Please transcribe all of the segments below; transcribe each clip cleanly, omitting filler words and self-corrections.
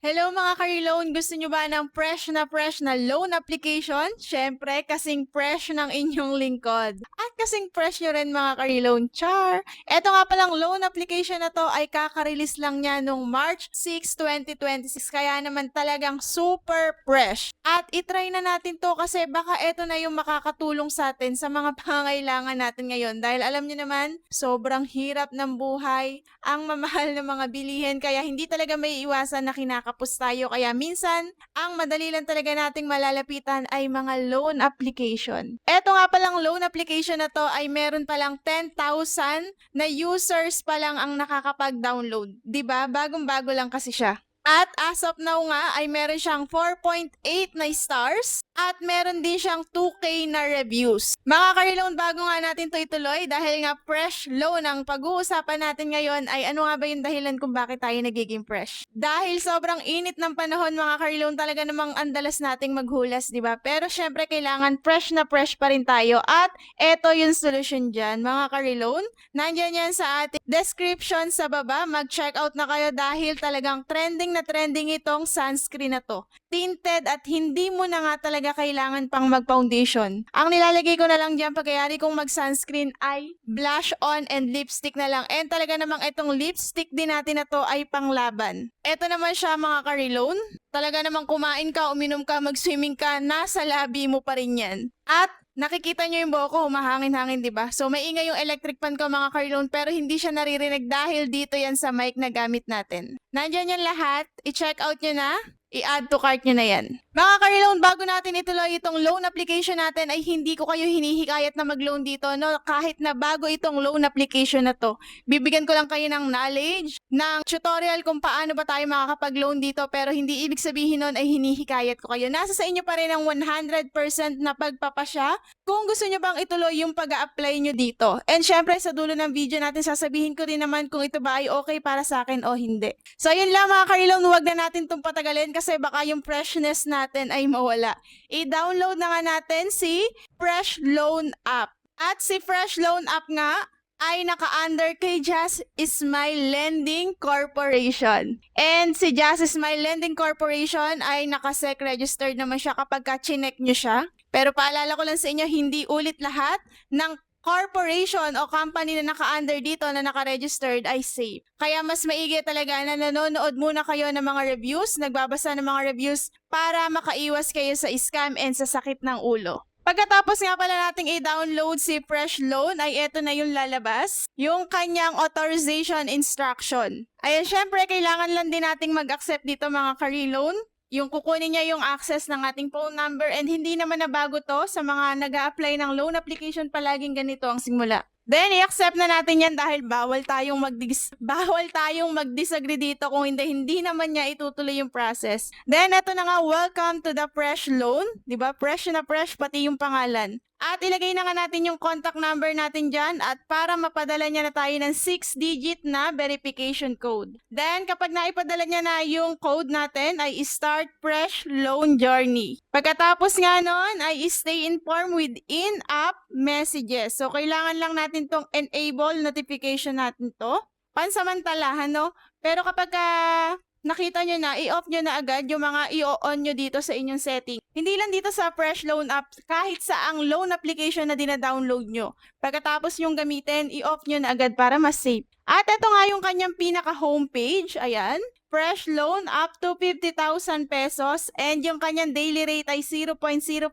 Hello mga ka-reloan! Gusto nyo ba ng fresh na loan application? Siyempre, kasing fresh ng inyong lingkod. At kasing fresh nyo rin mga ka-reloan, char! Eto nga palang loan application na to ay kaka-release lang niya nung March 6, 2026. Kaya naman talagang super fresh. At itry na natin to kasi baka eto na yung makakatulong sa atin sa mga pangangailangan natin ngayon. Dahil alam nyo naman, sobrang hirap ng buhay, ang mamahal ng mga bilihin, kaya hindi talaga may iwasan na kinakapos tayo. Kaya minsan, ang madali lang talaga nating malalapitan ay mga loan application. Eto nga palang loan application na to ay meron palang 10,000 na users pa lang ang nakakapag-download. 'Di ba? Bagong-bago lang kasi siya. At as of now nga ay meron siyang 4.8 na stars at meron din siyang 2K na reviews. Mga ka-reloan, bago nga natin to ituloy dahil nga fresh loan ang pag-uusapan natin ngayon ay ano nga ba yung dahilan kung bakit tayo nagiging fresh? Dahil sobrang init ng panahon mga ka-reloan, talaga namang andalas nating maghulas, di ba? Pero syempre kailangan fresh na fresh pa rin tayo at eto yung solution dyan mga ka-reloan. Nandyan yan sa ating description sa baba. Mag-check out na kayo dahil talagang trending na trending itong sunscreen na to. Tinted at hindi mo na nga talaga kailangan pang mag-foundation. Ang nilalagay ko na lang dyan pagkayari kong mag-sunscreen ay blush on and lipstick na lang. And talaga namang itong lipstick din natin na to ay panglaban. Ito naman siya mga ka-reloan. Talaga namang kumain ka, uminom ka, mag-swimming ka, nasa labi mo pa rin yan. At nakikita nyo yung buhok ko, humahangin-hangin, di ba? So, maingay yung electric fan ko mga ka-reloan, pero hindi siya naririnig dahil dito yan sa mic na gamit natin. Nandyan yan lahat. I-check out nyo na. I-add to cart nyo na yan. Mga ka-reloan, bago natin ituloy itong loan application natin ay hindi ko kayo hinihikayat na mag-loan dito, no? Kahit na bago itong loan application na to. Bibigyan ko lang kayo ng knowledge, ng tutorial kung paano ba tayo makakapag-loan dito, pero hindi ibig sabihin nun ay hinihikayat ko kayo. Nasa sa inyo pa rin ang 100% na pagpapasya kung gusto nyo bang ituloy yung pag-a-apply nyo dito. And syempre sa dulo ng video natin sasabihin ko rin naman kung ito ba ay okay para sa akin o hindi. So yun lang mga ka-reloan, huwag na natin itong patagalin kasi baka yung freshness natin ay mawala. I-download na nga natin si Fresh Loan App. At si Fresh Loan App nga ay naka-under kay Just Smile Lending Corporation. And si Just Smile Lending Corporation ay naka-SEC registered naman siya kapag ka-chinek nyo siya. Pero paalala ko lang sa inyo, hindi ulit lahat ng corporation o company na naka-under dito na naka-registered ay safe. Kaya mas maigi talaga na nanonood muna kayo ng mga reviews, nagbabasa ng mga reviews para makaiwas kayo sa scam and sa sakit ng ulo. Pagkatapos nga pala nating i-download si Fresh Loan ay eto na yung lalabas, yung kanyang authorization instruction. Ayan, syempre kailangan lang din nating mag-accept dito mga ka-reloan. Yung kukunin niya yung access ng ating phone number and hindi naman na bago to sa mga nag-a-apply ng loan application, palaging ganito ang simula. Then, i-accept na natin yan dahil bawal tayong mag-disagree dito kung hindi naman niya itutuloy yung process. Then, eto na nga, welcome to the Fresh Loan. Diba? Fresh na fresh, pati yung pangalan. At ilagay na nga natin yung contact number natin dyan at para mapadala niya na tayo ng 6-digit na verification code. Then, kapag naipadala niya na yung code natin, ay start fresh loan journey. Pagkatapos nga nun, ay stay informed with in-app messages. So, kailangan lang natin tong enable notification natin to. Pansamantalahan, no? Pero kapag nakita nyo na, i-off nyo na agad yung mga i-on nyo dito sa inyong setting. Hindi lang dito sa Fresh Loan App, kahit sa ang loan application na dina-download nyo. Pagkatapos yung gamitin, i-off nyo na agad para mas safe. At ito nga yung kanyang pinaka-homepage, ayan. Fresh loan up to 50,000 pesos and yung kanyang daily rate ay 0.05%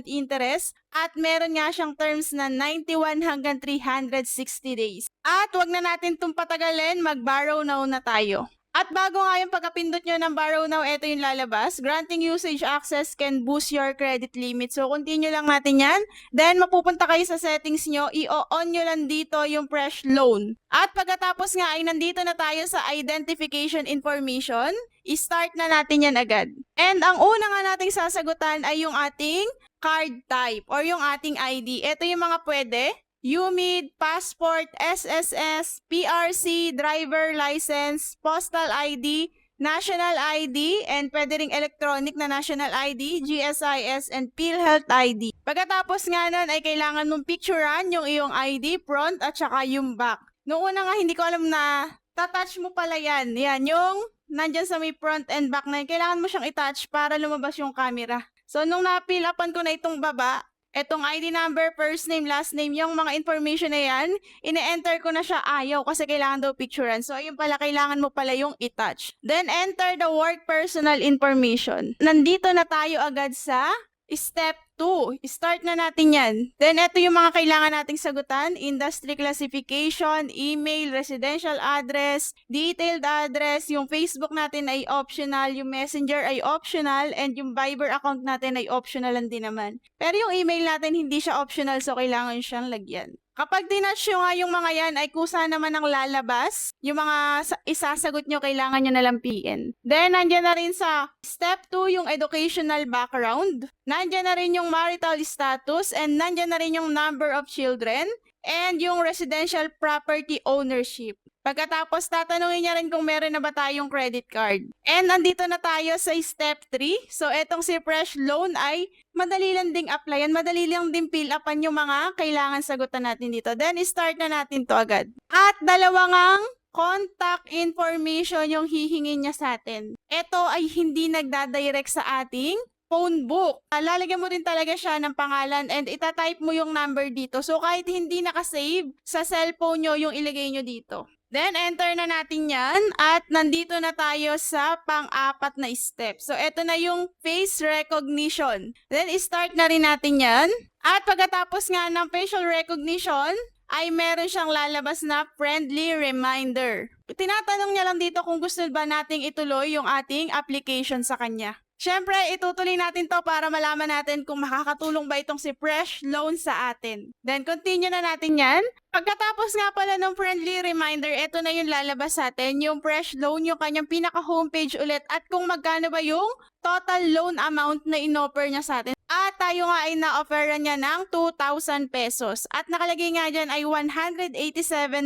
interest at meron nga siyang terms na 91 hanggang 360 days. At wag na natin itong patagalin, mag-borrow now na tayo. At bago nga yung pagkapindot nyo ng borrow now, ito yung lalabas. Granting usage access can boost your credit limit. So, continue lang natin yan. Then, mapupunta kayo sa settings nyo. I-on nyo lang dito yung fresh loan. At pagkatapos nga ay nandito na tayo sa identification information. I-start na natin yan agad. And ang una nga nating sasagutan ay yung ating card type or yung ating ID. Ito yung mga pwede. UMID, passport, SSS, PRC, driver license, postal ID, national ID, and pwede ring electronic na national ID, GSIS, and PhilHealth ID. Pagkatapos nga nun ay kailangan mong picturean yung iyong ID, front, at saka yung back. Noong una nga hindi ko alam na tatouch mo pala yan. Yan, yung nandyan sa may front and back na yun, kailangan mo siyang i-touch para lumabas yung camera. So, nung na-fill upan ko na itong baba, etong ID number, first name, last name, yung mga information na yan, ine-enter ko na siya ayaw kasi kailangan daw picturean. So, ayun pala, kailangan mo pala yung i-touch. Then, enter the work personal information. Nandito na tayo agad sa Step 2. Start na natin yan. Then, ito yung mga kailangan nating sagutan. Industry classification, email, residential address, detailed address, yung Facebook natin ay optional, yung Messenger ay optional, and yung Viber account natin ay optional lang din naman. Pero yung email natin hindi siya optional, so kailangan siyang lagyan. Kapag tinouch nyo nga yung mga yan, ay kusa naman ang lalabas. Yung mga isasagot nyo, kailangan nyo nalang PN. Then, nandyan na rin sa Step 2 yung educational background. Nandyan na rin yung marital status, and nandyan na rin yung number of children, and yung residential property ownership. Pagkatapos, tatanungin niya rin kung meron na ba tayong credit card. And nandito na tayo sa Step 3. So, etong si Fresh Loan ay madali lang ding applyan, madali lang din fill upan yung mga kailangan sagutan natin dito. Then, start na natin to agad. At dalawang ang contact information yung hihingin niya sa atin. Ito ay hindi nagdadirect sa ating phone book. Lalagyan mo rin talaga siya ng pangalan and itatype mo yung number dito. So, kahit hindi nakasave sa cellphone nyo, yung ilagay nyo dito. Then, enter na natin yan at nandito na tayo sa pang-apat na step. So, eto na yung face recognition. Then, start na rin natin yan. At pagkatapos nga ng facial recognition, ay meron siyang lalabas na friendly reminder. Tinatanong niya lang dito kung gusto ba nating ituloy yung ating application sa kanya. Siyempre, itutuloy natin to para malaman natin kung makakatulong ba itong si Fresh Loan sa atin. Then, continue na natin yan. Pagkatapos nga pala ng friendly reminder, ito na yung lalabas sa atin, yung Fresh Loan, yung kanyang pinaka-homepage ulit at kung magkano ba yung total loan amount na inoffer niya sa atin. At tayo nga ay na-offeran niya ng 2,000 pesos. At nakalagay nga dyan ay 187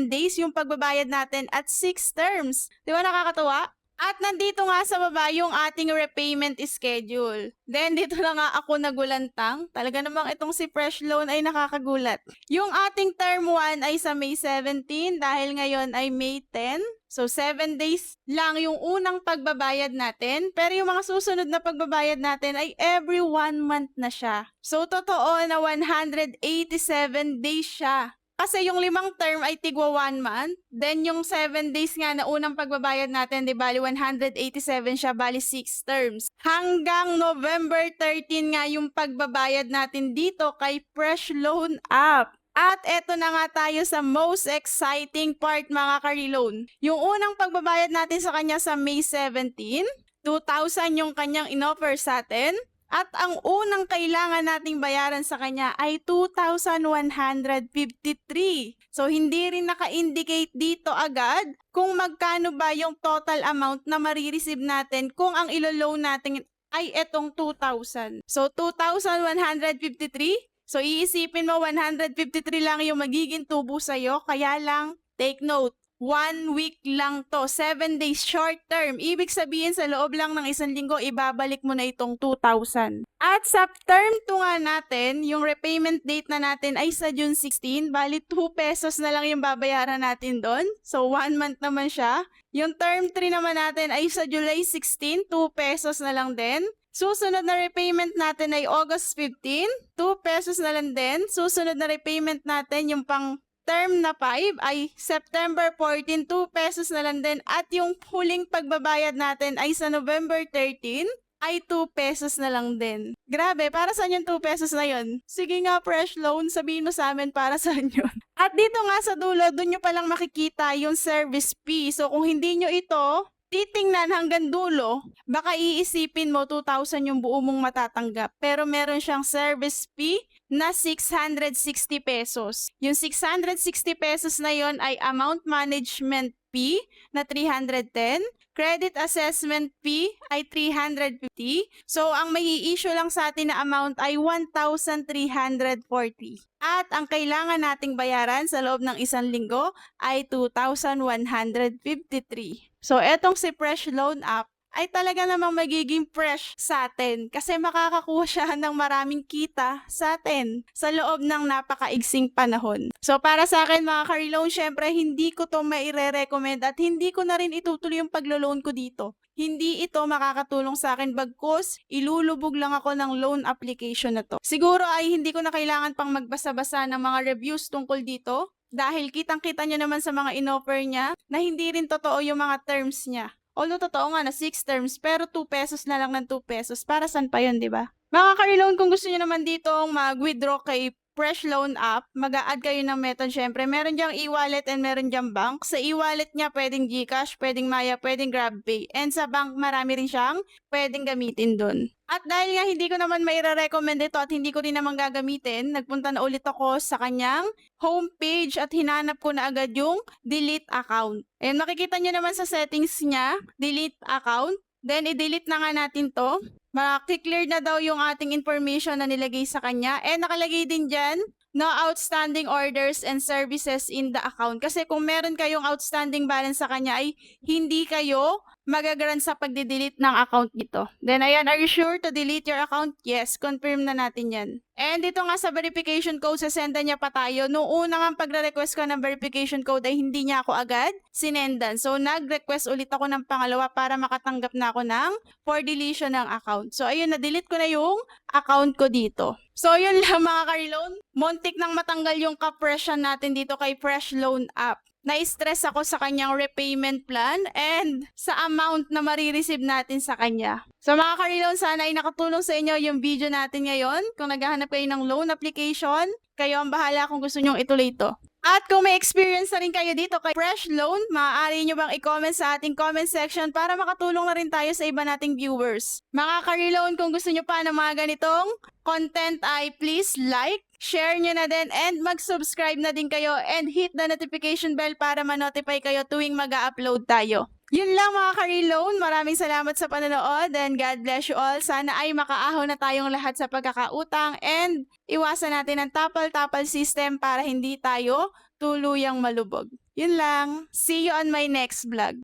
days yung pagbabayad natin at 6 terms. Di ba nakakatuwa? At nandito nga sa baba yung ating repayment schedule. Then dito na nga ako nagulantang. Talaga namang itong si Fresh Loan ay nakakagulat. Yung ating term 1 ay sa May 17 dahil ngayon ay May 10. So 7 days lang yung unang pagbabayad natin. Pero yung mga susunod na pagbabayad natin ay every 1 month na siya. So totoo na 187 days siya. Kasi yung 5 term ay tigwa 1 month. Then yung 7 days nga na unang pagbabayad natin, di bali 187 siya, bali 6 terms. Hanggang November 13 nga yung pagbabayad natin dito kay Fresh Loan app. At eto na nga tayo sa most exciting part mga ka-reloan. Yung unang pagbabayad natin sa kanya sa May 17, 2,000 yung kanyang inoffer sa atin. At ang unang kailangan nating bayaran sa kanya ay 2,153. So, hindi rin naka-indicate dito agad kung magkano ba yung total amount na marireceive natin kung ang ilo-loan natin ay etong 2,000. So, 2,153. So, iisipin mo 153 lang yung magiging tubo sa'yo. Kaya lang, take note. 1 week lang to, 7 days short term. Ibig sabihin sa loob lang ng 1 linggo, ibabalik mo na itong 2,000. At sa term 2 nga natin, yung repayment date na natin ay sa June 16, bali 2 pesos na lang yung babayaran natin doon. So 1 month naman siya. Yung term 3 naman natin ay sa July 16, 2 pesos na lang din. Susunod na repayment natin ay August 15, 2 pesos na lang din. Susunod na repayment natin yung pang term na 5 ay September 14, 2 pesos na lang din. At yung huling pagbabayad natin ay sa November 13 ay 2 pesos na lang din. Grabe, para saan yung 2 pesos na yun? Sige nga, Fresh Loan, sabihin mo sa amin para saan yun. At dito nga sa dulo, dun nyo palang makikita yung service fee. So kung hindi nyo ito titingnan hanggang dulo, baka iisipin mo 2,000 yung buo mong matatanggap. Pero meron siyang service fee na 660 pesos. Yung 660 pesos na yon ay amount management fee na 310, credit assessment fee ay 350. So, ang may i-issue lang sa atin na amount ay 1,340. At ang kailangan nating bayaran sa loob ng 1 linggo ay 2,153. So, etong si Fresh Loan app ay talaga namang magiging fresh sa atin kasi makakakuha siya ng maraming kita sa atin sa loob ng napakaigsing panahon. So para sa akin mga ka-reloan, syempre hindi ko to maire-recommend at hindi ko na rin itutuloy yung paglo-loan ko dito. Hindi ito makakatulong sa akin bagkus ilulubog lang ako ng loan application na to. Siguro ay hindi ko na kailangan pang magbasa-basa ng mga reviews tungkol dito dahil kitang-kita nyo naman sa mga inoffer niya na hindi rin totoo yung mga terms niya. Although totoo nga na 6 terms pero 2 pesos na lang ng 2 pesos. Para saan pa yun, di ba? Mga ka-reloan, kung gusto niyo naman ditong mag-withdraw kay Fresh Loan app, mag-a-add kayo ng method syempre. Meron diyang e-wallet and meron diyang bank. Sa e-wallet niya, pwedeng GCash, pwedeng Maya, pwedeng GrabPay. And sa bank, marami rin siyang pwedeng gamitin dun. At dahil nga hindi ko naman maire-recommend ito at hindi ko rin naman gagamitin, nagpunta na ulit ako sa kanyang homepage at hinanap ko na agad yung delete account. Ayan, makikita nyo naman sa settings niya, delete account. Then, i-delete na nga natin to. Makiklear na daw yung ating information na nilagay sa kanya. And nakalagay din dyan, no outstanding orders and services in the account. Kasi kung meron kayong outstanding balance sa kanya ay hindi kayo magagrant sa pagde-delete ng account dito. Then ayan, are you sure to delete your account? Yes, confirm na natin yan. And dito nga sa verification code, sasendan niya pa tayo. Noong una nga pagre-request ko ng verification code ay hindi niya ako agad sinendan. So nag-request ulit ako ng pangalawa para makatanggap na ako ng for deletion ng account. So ayun, na-delete ko na yung account ko dito. So yun lang mga ka-reloan. Muntik nang matanggal yung ka-pression natin dito kay Fresh Loan app. Na-stress ako sa kanyang repayment plan and sa amount na marireceive natin sa kanya. So mga ka-reloan, sana ay nakatulong sa inyo yung video natin ngayon. Kung naghahanap kayo ng loan application, kayo ang bahala kung gusto nyong ituloy ito. At kung may experience na rin kayo dito kay Fresh Loan, maaari nyo bang i-comment sa ating comment section para makatulong na rin tayo sa iba nating viewers. Mga ka-reloan, kung gusto nyo pa ng mga ganitong content ay please like, share nyo na din, and mag-subscribe na din kayo and hit the notification bell para ma-notify kayo tuwing mag-upload tayo. Yun lang mga ka-reloan, maraming salamat sa panonood and God bless you all. Sana ay makaahon na tayong lahat sa pagkakautang and iwasan natin ang tapal-tapal system para hindi tayo tuluyang malubog. Yun lang. See you on my next vlog.